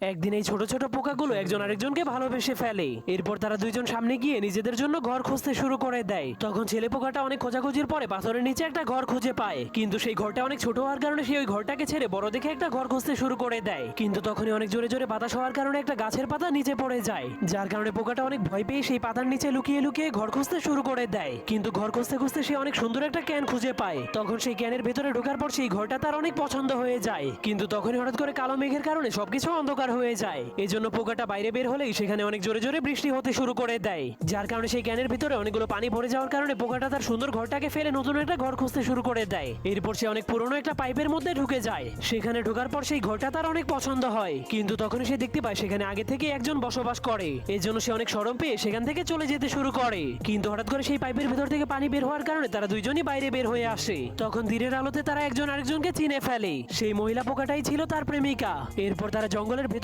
একদিন এই ছোট ছোট পোকাগুলো একজন আরেকজনকে ভালোবেসে ফেলে। এরপর তারা দুইজন সামনে গিয়ে নিজেদের জন্য ঘর খুঁজতে শুরু করে দেয়। তখন ছেলে পোকাটা অনেক খোঁজাখুঁজির পরে পাথরের নিচে একটা ঘর খুঁজে পায়, কিন্তু সেই ঘরটা অনেক ছোট হওয়ার কারণে সে ওই ঘরটাকে ছেড়ে বড় দেখে একটা ঘর খুঁজতে শুরু করে দেয়। কিন্তু তখনই অনেক জোরে জোরে বাতাস হওয়ার কারণে একটা গাছের পাতা নিচে পড়ে যায়, যার কারণে পোকাটা অনেক ভয় পেয়ে সেই পাতার নিচে লুকিয়ে লুকিয়ে ঘর খুঁজতে শুরু করে দেয়। কিন্তু ঘর খুঁজতে খুঁজতে সে অনেক সুন্দর একটা ক্যান খুঁজে পায়। তখন সেই ক্যানের ভেতরে ঢোকার পর সেই ঘরটা তার অনেক পছন্দ হয়ে যায়। কিন্তু তখনই হঠাৎ করে কালো মেঘের কারণে সবকিছু অন্ধকার হয়ে যায়। এজন্য পোকাটা বাইরে বের হলেই সেখানে অনেক জোরে জোরে বৃষ্টি হতে শুরু করে দেয়, যার কারণে সেই ক্যানের ভিতরে অনেকগুলো পানি ভরে যাওয়ার কারণে পোকাটা তার সুন্দর ঘরটাকে ফেলে নতুন একটা ঘর খুঁজতে শুরু করে দেয়। এরপর সে অনেক পুরনো একটা পাইপের মধ্যে ঢুকে যায়। সেখানে ঢোকার পর সেই ঘরটা তার অনেক পছন্দ হয়, কিন্তু তখনই সে দেখতে পায় সেখানে আগে থেকে একজন বসবাস করে। এর জন্য সে অনেক শরম পেয়ে সেখান থেকে চলে যেতে শুরু করে। কিন্তু হঠাৎ করে সেই পাইপের ভেতর থেকে পানি বের হওয়ার কারণে তারা দুইজনই বাইরে বের হয়ে আসে। তখন দিনের আলোতে তারা একজন আরেকজনকে চিনে ফেলে। সেই মহিলা পোকাটাই ছিল তার প্রেমিকা। এরপর তারা জঙ্গলের ভেতর